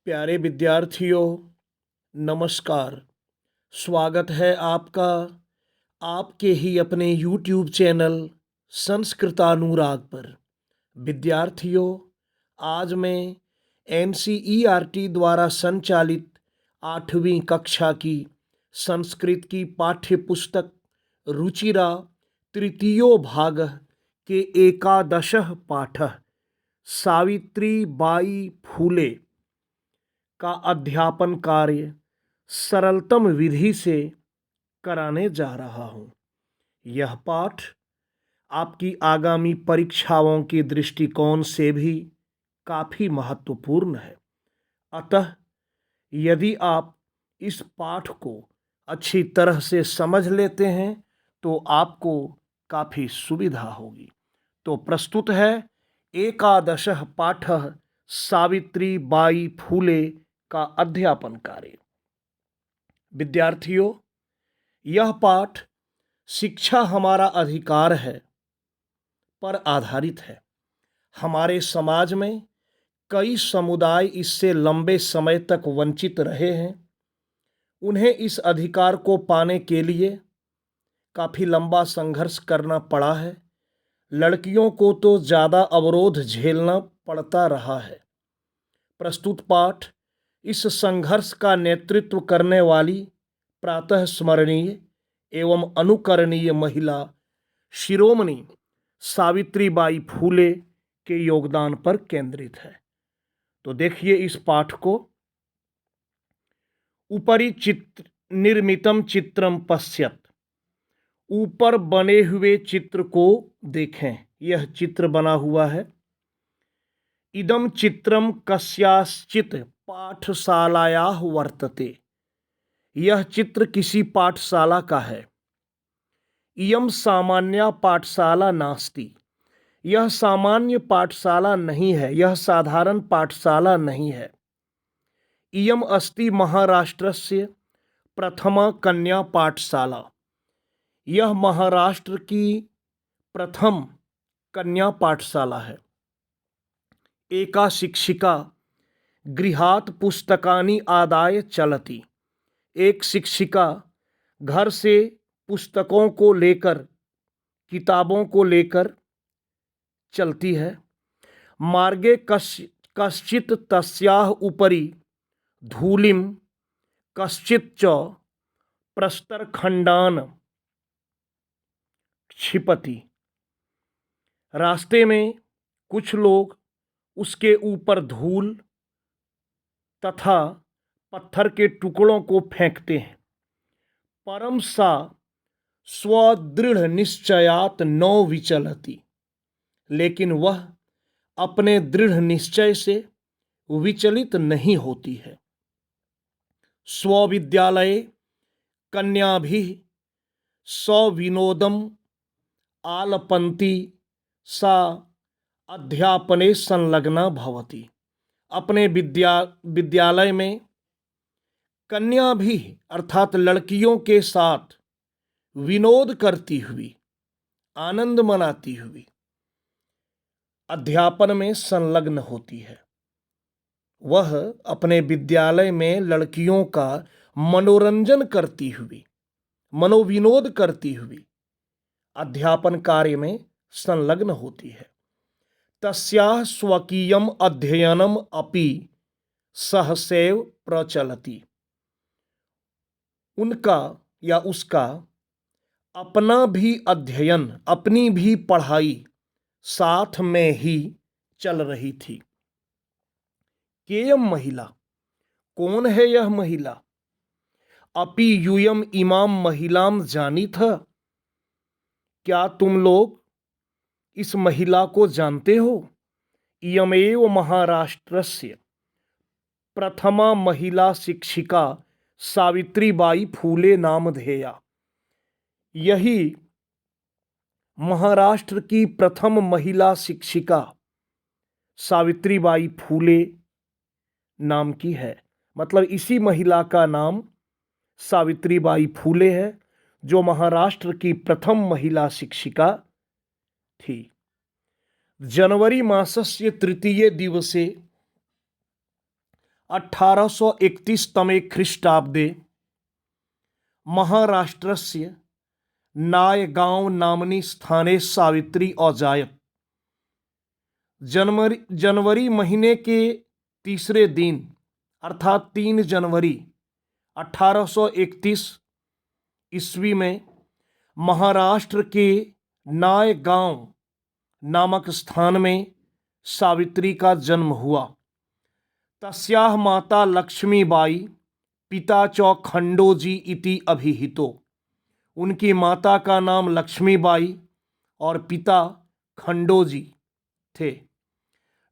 प्यारे विद्यार्थियों, नमस्कार। स्वागत है आपका आपके ही अपने YouTube चैनल संस्कृतानुराग पर। विद्यार्थियों, आज मैं NCERT द्वारा संचालित 8वीं कक्षा की संस्कृत की पाठ्य पुस्तक रुचिरा तृतीयो भाग के एकादशः पाठः सावित्री बाई फूले का अध्यापन कार्य सरलतम विधि से कराने जा रहा हूँ। यह पाठ आपकी आगामी परीक्षाओं के दृष्टिकोण से भी काफ़ी महत्वपूर्ण है। अतः यदि आप इस पाठ को अच्छी तरह से समझ लेते हैं तो आपको काफ़ी सुविधा होगी। तो प्रस्तुत है एकादशः पाठः सावित्री बाई फूले का अध्यापन कार्य। विद्यार्थियों, यह पाठ शिक्षा हमारा अधिकार है पर आधारित है। हमारे समाज में कई समुदाय इससे लंबे समय तक वंचित रहे हैं। उन्हें इस अधिकार को पाने के लिए काफ़ी लंबा संघर्ष करना पड़ा है। लड़कियों को तो ज़्यादा अवरोध झेलना पड़ता रहा है। प्रस्तुत पाठ इस संघर्ष का नेतृत्व करने वाली प्रातः स्मरणीय एवं अनुकरणीय महिला शिरोमणि सावित्रीबाई फूले के योगदान पर केंद्रित है। तो देखिए इस पाठ को। ऊपरी चित्र निर्मितम चित्रम पश्यत, ऊपर बने हुए चित्र को देखें। यह चित्र बना हुआ है। इदम चित्रम कस्याश्चित पाठशालायाः वर्तते, यह चित्र किसी पाठशाला का है। इयम सामान्या पाठशाला नास्ति, यह सामान्य पाठशाला नहीं है, यह साधारण पाठशाला नहीं है। इयम अस्ति महाराष्ट्रस्य प्रथमा कन्या पाठशाला, यह महाराष्ट्र की प्रथम कन्या पाठशाला है। एका शिक्षिका गृहात् पुस्तकानि आदाय चलति, एक शिक्षिका घर से पुस्तकों को लेकर, किताबों को लेकर चलती है। मार्गे कश्चित् तस्याः उपरि धूलिम कश्चित् च प्रस्तरखंडान क्षिपति, रास्ते में कुछ लोग उसके ऊपर धूल तथा पत्थर के टुकड़ों को फेंकते हैं। परम सा स्वदृढ़ निश्चयात न विचलति, लेकिन वह अपने दृढ़ निश्चय से विचलित नहीं होती है। स्वविद्यालये कन्याभिः सविनोदम आलपन्ति सा अध्यापने संलग्ना भवति, अपने विद्यालय में कन्या भी अर्थात लड़कियों के साथ विनोद करती हुई, आनंद मनाती हुई अध्यापन में संलग्न होती है। वह अपने विद्यालय में लड़कियों का मनोरंजन करती हुई, मनोविनोद करती हुई अध्यापन कार्य में संलग्न होती है। तस्याः स्वकीयम अध्ययनम अपि सहसैव प्रचलति, उनका या उसका अपना भी अध्ययन, अपनी भी पढ़ाई साथ में ही चल रही थी। केयम महिला, कौन है यह महिला? अपि यूयम इमाम महिलाम जानीथ, क्या तुम लोग इस महिला को जानते हो? इयमेव महाराष्ट्रस्य प्रथमा महिला शिक्षिका सावित्रीबाई फूले नामधेया, यही महाराष्ट्र की प्रथम महिला शिक्षिका सावित्रीबाई फूले नाम की है। मतलब इसी महिला का नाम सावित्रीबाई फूले है, जो महाराष्ट्र की प्रथम महिला शिक्षिका थी। जनवरी मासस्य तृतीये दिवसे 1831 ख्रीष्टाब्दे महाराष्ट्रस्य नायगांव नाम्नि स्थाने सावित्री अजायत। जनवरी महीने के तीसरे दिन अर्थात 3 जनवरी 1831 ईस्वी में महाराष्ट्र के नायगांव नामक स्थान में सावित्री का जन्म हुआ। तस्याः माता लक्ष्मीबाई पिता च खंडोजी इति अभिहितो। उनकी माता का नाम लक्ष्मीबाई और पिता खंडोजी थे।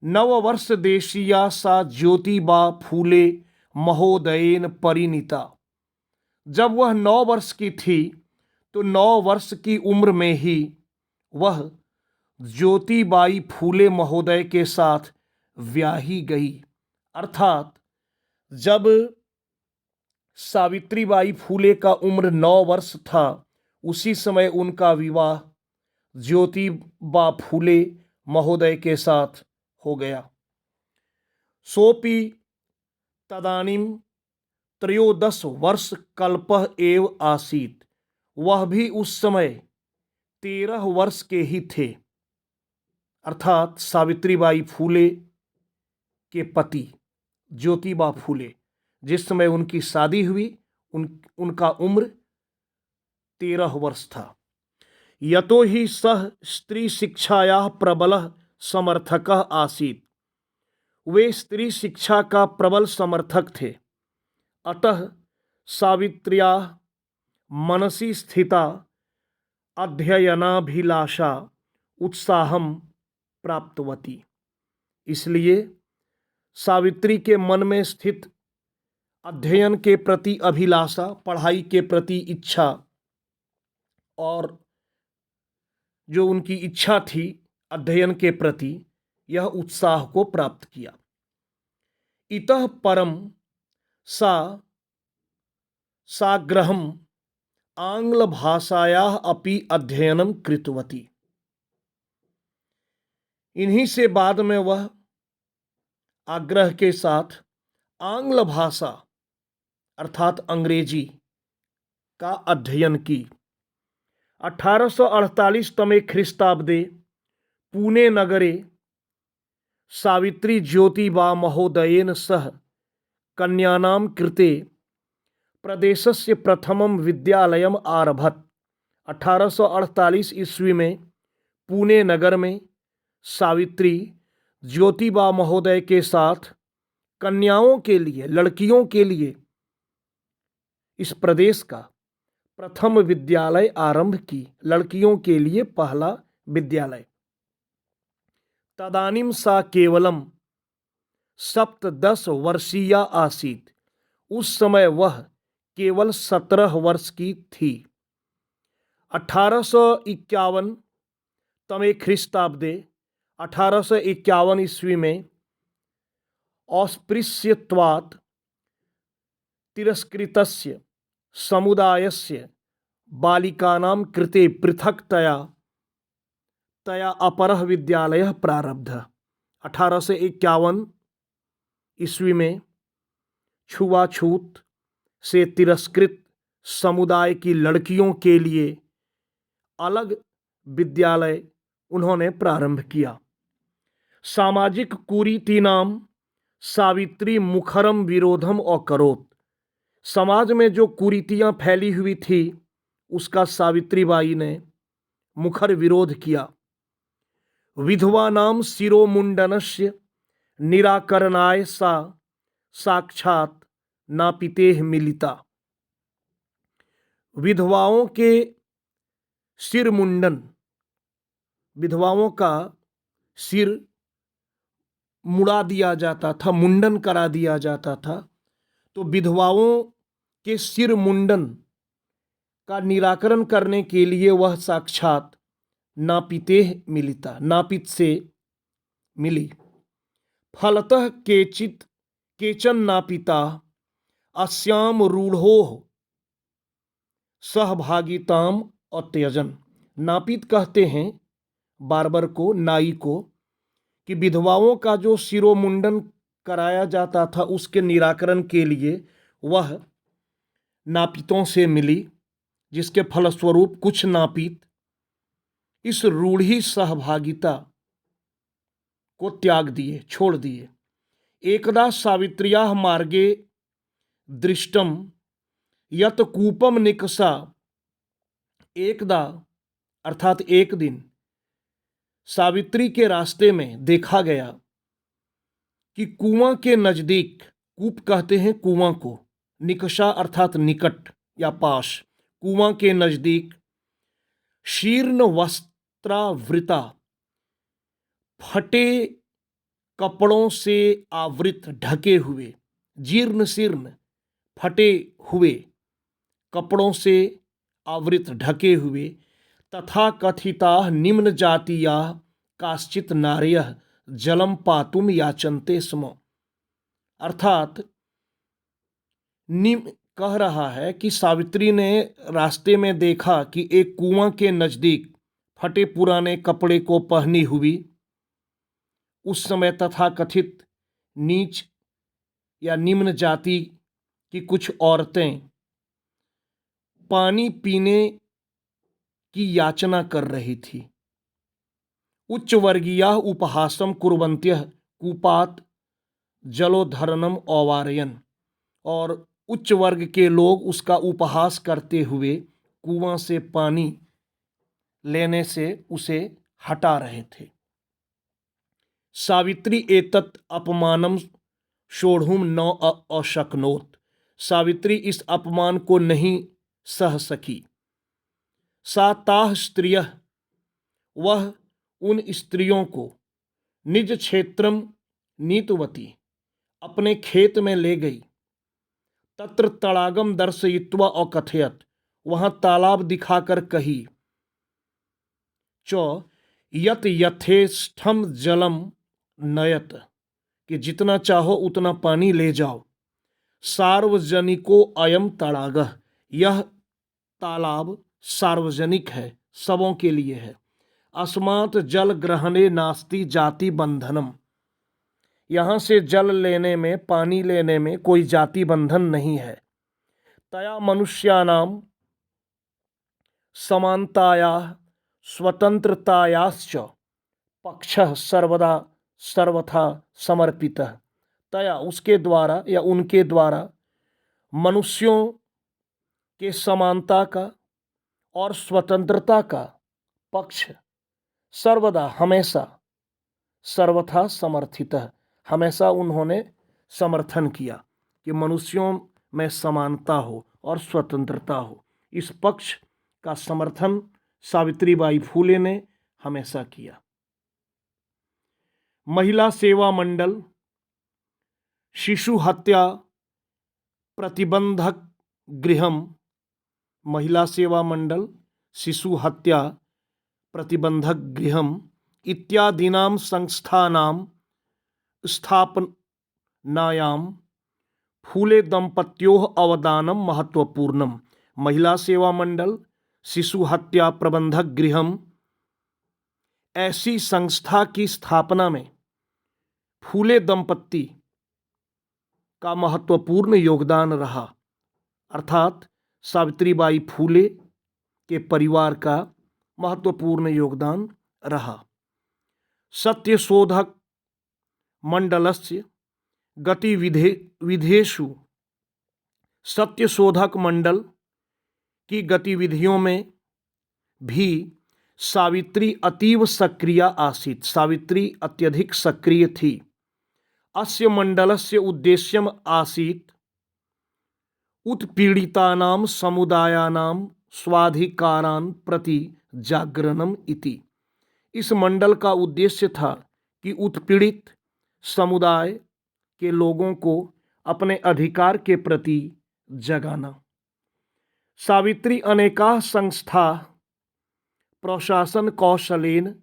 नववर्ष देशीया सा ज्योतिबा फूले महोदयेन परिणीता। जब वह 9 वर्ष की थी तो 9 वर्ष की उम्र में ही वह ज्योतिबाई फूले महोदय के साथ ब्याही गई। अर्थात जब सावित्रीबाई फूले का उम्र 9 वर्ष था उसी समय उनका विवाह ज्योतिबा फूले महोदय के साथ हो गया। सोपि तदानीं 13 वर्ष कल्पः एव आसीत। वह भी उस समय 13 वर्ष के ही थे। अर्थात सावित्रीबाई फूले के पति ज्योतिबा फूले जिस समय उनकी शादी हुई उनका उम्र 13 वर्ष था। यतो हि सह स्त्री शिक्षायाः प्रबलः समर्थकः आसीत्। वे स्त्री शिक्षा का प्रबल समर्थक थे। अतः सावित्र्याः मनसि स्थिता अध्ययनाभिलाषा उत्साहं प्राप्तवती। इसलिए सावित्री के मन में स्थित अध्ययन के प्रति अभिलाषा, पढ़ाई के प्रति इच्छा और जो उनकी इच्छा थी अध्ययन के प्रति, यह उत्साह को प्राप्त किया। इतः परम साग्रहम् आंग्ल भाषायाः अपि अध्ययनं कृतवती। इन्हीं से बाद में वह आग्रह के साथ आंग्ल भाषा अर्थात अंग्रेजी का अध्ययन की। 1848 तमे ख्रीष्टाब्दे पुणे नगरे सावित्री ज्योतिबा महोदयेन सह कन्यानां कृते प्रदेशस्य प्रथमं विद्यालयम् आरभत। 1848 ईस्वी में पुणे नगर में सावित्री ज्योतिबा महोदय के साथ कन्याओं के लिए, लड़कियों के लिए इस प्रदेश का प्रथम विद्यालय आरंभ की। लड़कियों के लिए पहला विद्यालय। तदानीं सा केवलम 17 वर्षीया आसीत। उस समय वह केवल 17 वर्ष की थी। 1851 तमे ख्रीष्टाब्दे 1851 ईस्वी में अस्पृश्यत्वात् तिरस्कृतस्य समुदायस्य बालिकानां कृते पृथक्तया अपरः विद्यालयः प्रारब्धः। 1851 ईस्वी में छुआछूत से तिरस्कृत समुदाय की लड़कियों के लिए अलग विद्यालय उन्होंने प्रारंभ किया। सामाजिक कुरीतीनां सावित्री मुखरम विरोधम अकरोत्। समाज में जो कुरीतियां फैली हुई थी उसका सावित्रीबाई ने मुखर विरोध किया। विधवानां शिरोमुंडनस्य निराकरणाय सा साक्षात् नापितेः मिलिता। विधवाओं के सिर मुंडन, विधवाओं का सिर मुड़ा दिया जाता था, मुंडन करा दिया जाता था। तो विधवाओं के सिर मुंडन का निराकरण करने के लिए वह साक्षात नापितेः मिलिता, नापित से मिली। फलतः केचन नापिता अस्याम रूढ़ोः सहभागिताम अत्यजन। नापित कहते हैं बार्बर को, नाई को, कि विधवाओं का जो सिरोमुंडन कराया जाता था, उसके निराकरण के लिए वह नापितों से मिली, जिसके फलस्वरूप कुछ नापित इस रूढ़ी सहभागिता को त्याग दिए, छोड़ दिए। एकदा सावित्र्याः मार्गे दृष्टम यत कूपम निकषा, एकदा अर्थात एक दिन सावित्री के रास्ते में देखा गया कि कुआं के नजदीक, कूप कहते हैं कुआं को, निकषा अर्थात निकट या पास, कुआं के नजदीक शीर्ण वस्त्रावृता, फटे कपड़ों से आवृत, ढके हुए, जीर्ण शीर्ण, फटे हुए कपड़ों से आवृत, ढके हुए, तथा कथिता निम्न जातीया काश्चित नार्यः जलम पातुम याचन्ते स्म। अर्थात कह रहा है कि सावित्री ने रास्ते में देखा कि एक कुआं के नजदीक फटे पुराने कपड़े को पहनी हुई उस समय तथाकथित नीच या निम्न जाति की कुछ औरतें पानी पीने की याचना कर रही थी। उच्च वर्गीयाः उपहासम कुर्वन्त्यः कूपात् जलोद्धरणम औवारयन्, और उच्च वर्ग के लोग उसका उपहास करते हुए कुआं से पानी लेने से उसे हटा रहे थे। सावित्री एतत् अपमानम सोढ़ुम न अशक्नोत, सावित्री इस अपमान को नहीं सह सकी। सा ताः स्त्रियः, वह उन स्त्रियों को निज क्षेत्रम नीतवती, अपने खेत में ले गई। तत्र तड़ागम दर्शयित्वा अकथयत, वहां तालाब दिखाकर कही, च यत यथेष्टम जलम नयत, कि जितना चाहो उतना पानी ले जाओ। सार्वजनिको अयम तड़ागः, यह तालाब सार्वजनिक है, सबों के लिए है। अस्मात् जल ग्रहणे नास्ति जाति बंधनम, यहाँ से जल लेने में, पानी लेने में कोई जाति बंधन नहीं है। तया मनुष्यानाम समानतायाः स्वतंत्रतायाश्च पक्षः सर्वदा सर्वथा समर्पितः, तया उसके द्वारा या उनके द्वारा मनुष्यों के समानता का और स्वतंत्रता का पक्ष सर्वदा, हमेशा, सर्वथा समर्थित, हमेशा उन्होंने समर्थन किया कि मनुष्यों में समानता हो और स्वतंत्रता हो। इस पक्ष का समर्थन सावित्रीबाई फूले ने हमेशा किया। महिला सेवा मंडल शिशु हत्या प्रतिबंधक गृहम, महिला सेवा मंडल शिशु हत्या प्रतिबंधक गृहम इत्यादीनां संस्थानां स्थापनायां फूले दंपत्योः अवदानम महत्वपूर्णम। महिला सेवा मंडल शिशु हत्या प्रबंधक गृहम, ऐसी संस्था की स्थापना में फूले दंपत्ति का महत्वपूर्ण योगदान रहा, अर्थात सावित्रीबाई फूले के परिवार का महत्वपूर्ण योगदान रहा। सत्यशोधक मंडलस्य गतिविधिषु, सत्यशोधक मंडल की गतिविधियों में भी सावित्री अतीव सक्रिय आसीत्, सावित्री अत्यधिक सक्रिय थी। अस्य मंडलस्य उद्देश्यम आसीत् उत्पीड़ितानां समुदायानां स्वाधिकारान् प्रति जागरणम इति। इस मंडल का उद्देश्य था कि उत्पीड़ित समुदाय के लोगों को अपने अधिकार के प्रति जगाना। सावित्री अनेकाः संस्था प्रशासन कौशलेन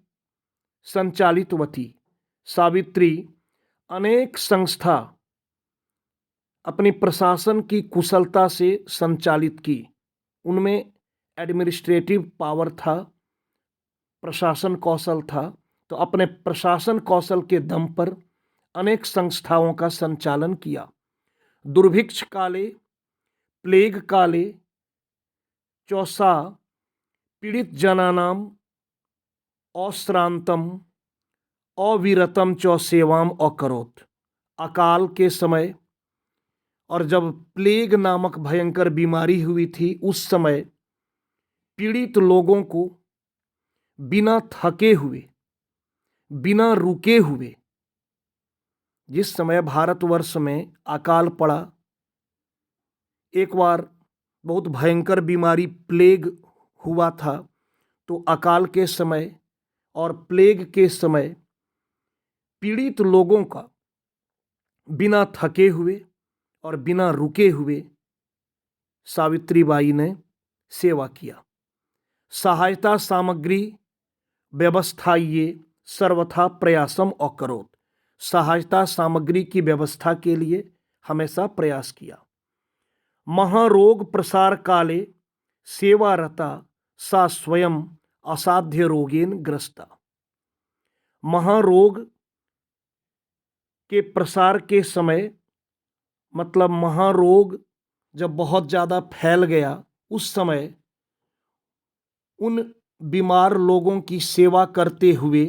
संचालितवती, सावित्री अनेक संस्था अपनी प्रशासन की कुशलता से संचालित की। उनमें एडमिनिस्ट्रेटिव पावर था, प्रशासन कौशल था, तो अपने प्रशासन कौशल के दम पर अनेक संस्थाओं का संचालन किया। दुर्भिक्ष काले, प्लेग काले चौसा पीड़ित जनानाम अश्रांतम अविरतम च सेवाम अकरोत। अकाल के समय और जब प्लेग नामक भयंकर बीमारी हुई थी, उस समय पीड़ित लोगों को बिना थके हुए, बिना रुके हुए, जिस समय भारतवर्ष में अकाल पड़ा, एक बार बहुत भयंकर बीमारी प्लेग हुआ था, तो अकाल के समय और प्लेग के समय पीड़ित लोगों का बिना थके हुए और बिना रुके हुए सावित्रीबाई ने सेवा किया। सहायता सामग्री व्यवस्थाइए सर्वथा प्रयासम अकरोत। सहायता सामग्री की व्यवस्था के लिए हमेशा प्रयास किया। महारोग प्रसार काले सेवारता सा स्वयं असाध्य रोगेन ग्रस्ता। महारोग के प्रसार के समय, मतलब महारोग जब बहुत ज़्यादा फैल गया, उस समय उन बीमार लोगों की सेवा करते हुए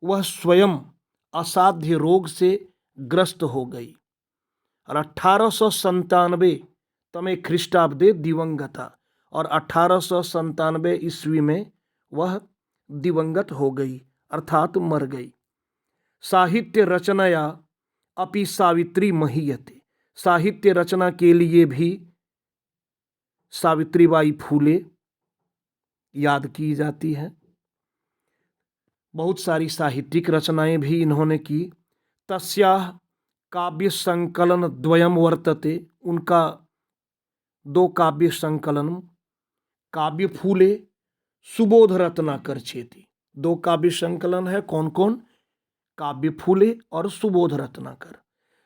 वह स्वयं असाध्य रोग से ग्रस्त हो गई और 1897 तमे ख्रीष्टाब्दे दिवंगता, और 1897 ईस्वी में वह दिवंगत हो गई, अर्थात मर गई। साहित्य रचनाया अपि सावित्री महीयते। साहित्य रचना के लिए भी सावित्रीबाई फूले याद की जाती है। बहुत सारी साहित्यिक रचनाएं भी इन्होंने की। तस्याः काव्य संकलन द्वयम वर्तते। उनका 2 काव्य संकलन, काव्य फूले सुबोध रत्नाकर चेती। 2 काव्य संकलन है। कौन कौन? काव्य फूले और सुबोध रत्नाकर।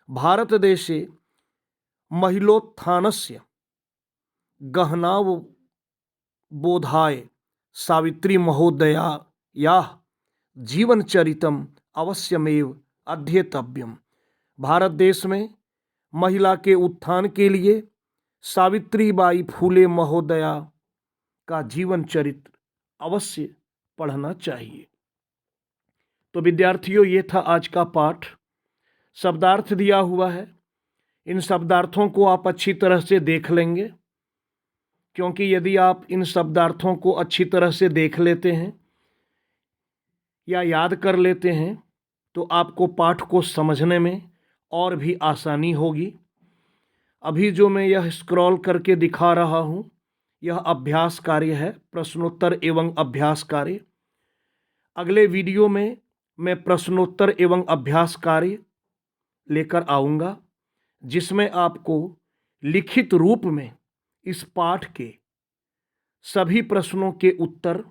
भारत देशे महिलोत्थानस्य गहनावबोधाय सावित्री महोदयायाः जीवनचरितम अवश्यमेव अध्येतव्यम। भारत देश में महिला के उत्थान के लिए सावित्रीबाई फूले महोदया का जीवन चरित्र अवश्य पढ़ना चाहिए। तो विद्यार्थियों, ये था आज का पाठ। शब्दार्थ दिया हुआ है। इन शब्दार्थों को आप अच्छी तरह से देख लेंगे, क्योंकि यदि आप इन शब्दार्थों को अच्छी तरह से देख लेते हैं या याद कर लेते हैं, तो आपको पाठ को समझने में और भी आसानी होगी। अभी जो मैं यह स्क्रॉल करके दिखा रहा हूँ, यह अभ्यास कार्य है, प्रश्नोत्तर एवं अभ्यास कार्य। अगले वीडियो में मैं प्रश्नोत्तर एवं अभ्यास कार्य लेकर आऊँगा, जिसमें आपको लिखित रूप में इस पाठ के सभी प्रश्नों के उत्तर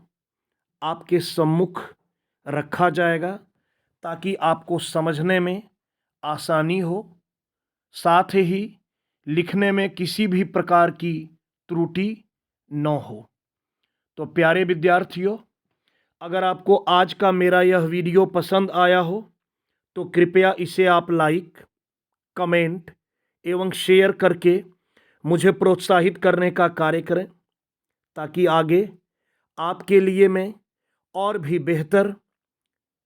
आपके सम्मुख रखा जाएगा, ताकि आपको समझने में आसानी हो, साथ ही लिखने में किसी भी प्रकार की त्रुटि न हो। तो प्यारे विद्यार्थियों, अगर आपको आज का मेरा यह वीडियो पसंद आया हो, तो कृपया इसे आप लाइक, कमेंट एवं शेयर करके मुझे प्रोत्साहित करने का कार्य करें, ताकि आगे आपके लिए मैं और भी बेहतर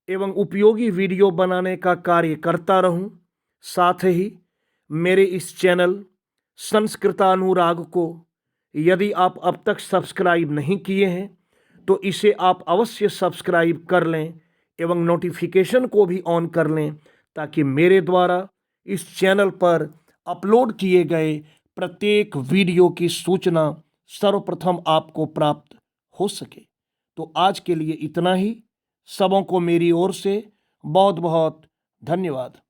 एवं उपयोगी वीडियो बनाने का कार्य करता रहूं। साथ ही मेरे इस चैनल संस्कृतानुराग को यदि आप अब तक सब्सक्राइब नहीं किए हैं, तो इसे आप अवश्य सब्सक्राइब कर लें एवं नोटिफिकेशन को भी ऑन कर लें, ताकि मेरे द्वारा इस चैनल पर अपलोड किए गए प्रत्येक वीडियो की सूचना सर्वप्रथम आपको प्राप्त हो सके। तो आज के लिए इतना ही। सबों को मेरी ओर से बहुत बहुत धन्यवाद।